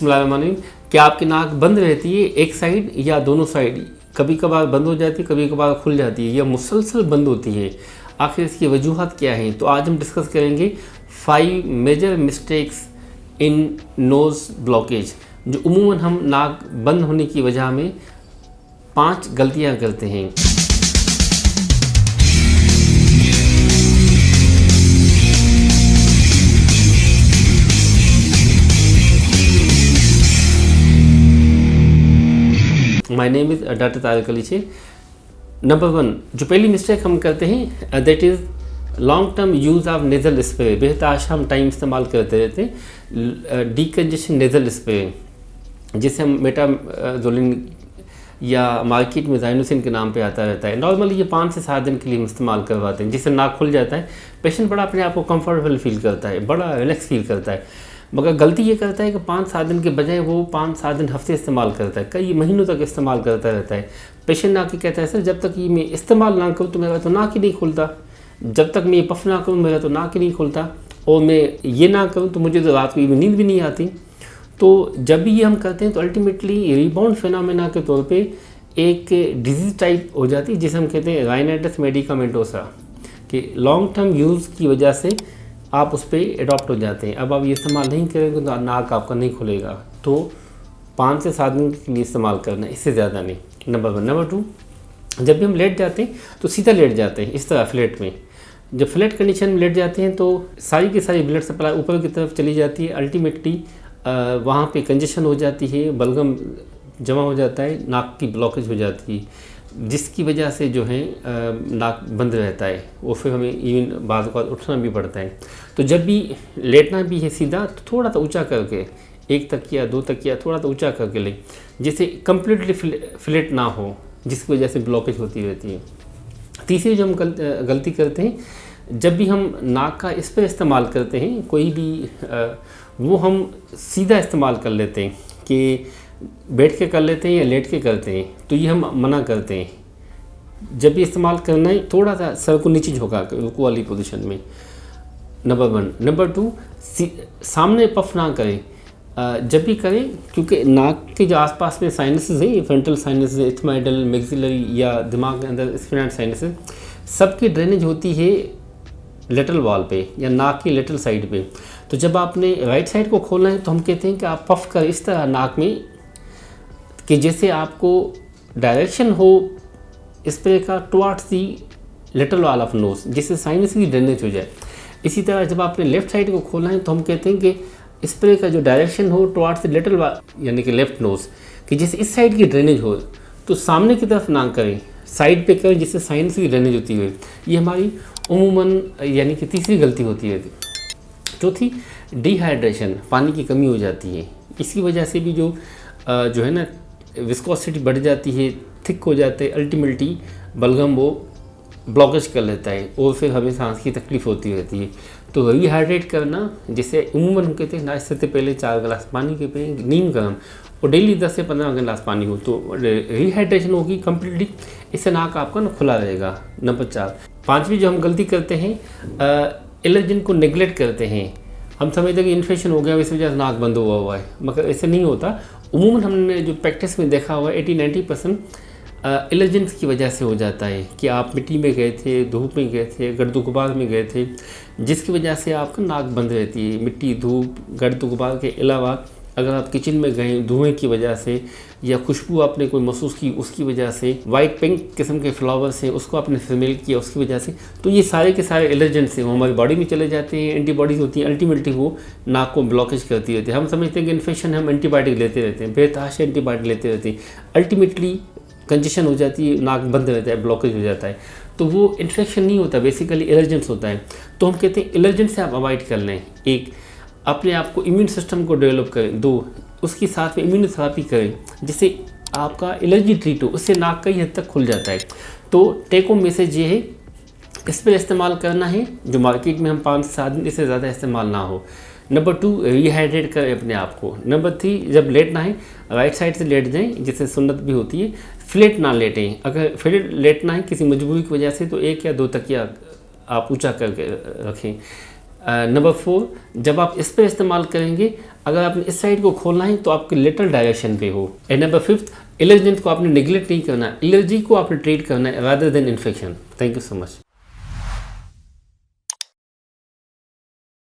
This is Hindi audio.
बिस्मिल्लाहिर्रहमानिर्रहीम। क्या आपकी नाक बंद रहती है एक साइड या दोनों साइड? कभी कभार बंद हो जाती है, कभी कभार खुल जाती है या मुसलसल बंद होती है। आखिर इसकी वजूहत क्या हैं? तो आज हम डिस्कस करेंगे 5 major mistakes in nose blockage, जो उमूमन हम नाक बंद होने की वजह में 5 गलतियां करते हैं। My name is doctor Tariq Ali Shaikh. Number 1, जो पहली मिस्टेक हम करते हैं that is long term use of nasal spray. बेताशाम टाइम इस्तेमाल करते रहते हैं डीकंजेशन नेज़ल स्प्रे, जिसे हम मेटाजोलिन या मार्केट में ज़ाइनोसिन के नाम पे आता रहता है। नॉर्मली ये 5 से 7 दिन के लिए हम इस्तेमाल करवाते हैं, जिससे नाक खुल जाता है। पेशेंट बड़ा अपने आप को कंफर्टेबल फील करता है, बड़ा रिलैक्स फील करता है। मगर गलती ये करता है कि 5-7 दिन के बजाय वो 5-7 दिन हफ्ते इस्तेमाल करता है, कई महीनों तक इस्तेमाल करता रहता है। पेशेंट आके कहता है, सर जब तक ये मैं इस्तेमाल ना करूँ तो मेरा तो नाक ही नहीं खुलता, जब तक मैं ये पफ ना करूँ मेरा तो नाक ही नहीं खुलता, और मैं ये ना करूँ तो मुझे तो रात को नींद भी नहीं आती। तो जब भी ये हम करते हैं तो अल्टीमेटली रिबाउंड फिनोमेना के तौर पे एक डिजीज़ टाइप हो जाती है, जिसे हम कहते हैं राइनाइटिस मेडिकामेंटोसा, कि लॉन्ग टर्म यूज़ की वजह से आप उस पर एडॉप्ट हो जाते हैं। अब आप ये इस्तेमाल नहीं करेंगे तो नाक आपका नहीं खुलेगा। तो 5 से 7 दिन के लिए इस्तेमाल करना, इससे ज़्यादा नहीं। नंबर 1। नंबर 2, जब भी हम लेट जाते हैं तो सीधा लेट जाते हैं, इस तरह फ्लैट में। जब फ्लैट कंडीशन में लेट जाते हैं तो सारी की सारी ब्लड सप्लाई ऊपर की तरफ चली जाती है। अल्टीमेटली वहाँ पे कंजेशन हो जाती है, बलगम जमा हो जाता है, नाक की ब्लॉकेज हो जाती है, जिसकी वजह से जो है नाक बंद रहता है, और फिर हमें इवन बाज़ औक़ात उठना भी पड़ता है। तो जब भी लेटना भी है सीधा, तो थोड़ा सा ऊंचा करके, 1 तकिया 2 तकिया थोड़ा सा ऊंचा करके लें, जिससे कम्प्लीटली फ्लैट ना हो, जिसकी वजह से ब्लॉकेज होती रहती है। तीसरी जो हम गलती करते हैं, जब भी हम नाक का स्प्रे इस्तेमाल करते हैं कोई भी, वो हम सीधा इस्तेमाल कर लेते हैं कि बैठ के कर लेते हैं या लेट के करते हैं, तो ये हम मना करते हैं। जब भी इस्तेमाल करना है थोड़ा सा सर को नीचे झुका कर, रुकू वाली पोजीशन में। नंबर 1। नंबर 2, सामने पफ ना करें जब भी करें, क्योंकि नाक के जो आसपास में साइनसेस हैं, फ्रंटल साइनसेस, इथमाइडल, मैक्सिलरी या दिमाग के अंदर स्फेनाइड साइनसेस, सबकी ड्रेनेज होती है लेटरल वॉल पे या नाक की लेटरल साइड पे। तो जब आपने राइट साइड को खोलना है तो हम कहते हैं कि आप पफ कर इस तरह नाक में, कि जैसे आपको डायरेक्शन हो स्प्रे का towards the lateral wall of nose, जिससे साइनस की ड्रेनेज हो जाए। इसी तरह जब आपने लेफ्ट साइड को खोलना है तो हम कहते हैं कि स्प्रे का जो डायरेक्शन हो टुवार्ड्स द लेटरल वॉल, यानी कि लेफ्ट नोज, कि जैसे इस साइड की ड्रेनेज हो। तो सामने की तरफ ना करें, साइड पे करें, जिससे साइनस की ड्रेनेज होती है। ये हमारी उमूमन यानी कि तीसरी गलती होती है। चौथी, डिहाइड्रेशन, पानी की कमी हो जाती है। इसकी वजह से भी जो है ना विस्कोसिटी बढ़ जाती है, थिक हो जाते हैं, अल्टीमेटली बलगम वो ब्लॉकेज कर लेता है और फिर हमें सांस की तकलीफ होती रहती है। तो रिहाइड्रेट करना, जिसे उमूमन हम कहते हैं नाश्ते से पहले 4 गिलास पानी के पिएं, नीम गर्म, और डेली 10 से 15 गिलास पानी हो, तो रिहाइड्रेशन होगी कम्प्लीटली, इससे नाक आपका ना खुला रहेगा। नंबर 4। 5वीं जो हम गलती करते हैं, एलर्जन को नेगलेक्ट करते हैं। हम समझते हैं कि इन्फेक्शन हो गया, इस वजह से नाक बंद हुआ है, मगर ऐसे नहीं होता। उमूमन हमने जो प्रैक्टिस में देखा हुआ है 80-90% एलर्जेंस की वजह से हो जाता है, कि आप मिट्टी में गए थे, धूप में गए थे, गर्द गुबार में गए थे, जिसकी वजह से आपका नाक बंद रहती है। मिट्टी, धूप, गर्द गुबार के अलावा अगर आप किचन में गए धुएं की वजह से, या खुशबू आपने कोई महसूस की उसकी वजह से, वाइट पिंक किस्म के फ्लावर्स हैं उसको आपने स्मेल किया उसकी वजह से, तो ये सारे के सारे एलर्जेंस हैं, वो हमारी बॉडी में चले जाते हैं, एंटीबॉडीज़ होती हैं, अल्टीमेटली वो नाक को ब्लॉकेज करती रहती है। हम समझते हैं कि इन्फेक्शन, हम एंटीबायोटिक लेते रहते हैं, बेतहाशा एंटीबायोटिक लेते रहते हैं, अल्टीमेटली कंजेशन हो जाती है, नाक बंद रहता है, ब्लॉकेज हो जाता है। तो वो इन्फेक्शन नहीं होता, बेसिकली एलर्जेंस होता है। तो हम कहते हैं एलर्जेंस से आप अवॉइड कर लें। 1, अपने आप को इम्यून सिस्टम को डेवलप करें। 2, उसके साथ में इम्यूनोथेरेपी करें, जिससे आपका एलर्जी ट्रीट हो, उससे नाक कई हद तक खुल जाता है। तो टेक होम मैसेज ये है, इस पर इस्तेमाल करना है जो मार्केट में हम 5 से 7 दिन इससे ज़्यादा इस्तेमाल ना हो। नंबर 2, रिहाइड्रेट करें अपने आप को। नंबर 3, जब लेटना है राइट साइड से लेट जाएं, जिससे सुन्नत भी होती है। फ्लैट ना लेटें, अगर फ्लैट लेटना है किसी मजबूरी की वजह से तो 1 या 2 तकिया आप ऊंचा करके रखें। नंबर 4, जब आप स्प्रे इस्तेमाल करेंगे, अगर आपने इस साइड को खोलना है तो आपके लेटरल डायरेक्शन पे हो। एंड नंबर 5, एलर्जेंट को आपने निगलेक्ट नहीं करना, एलर्जी को आपने ट्रीट करना है rather than infection. Thank you so much.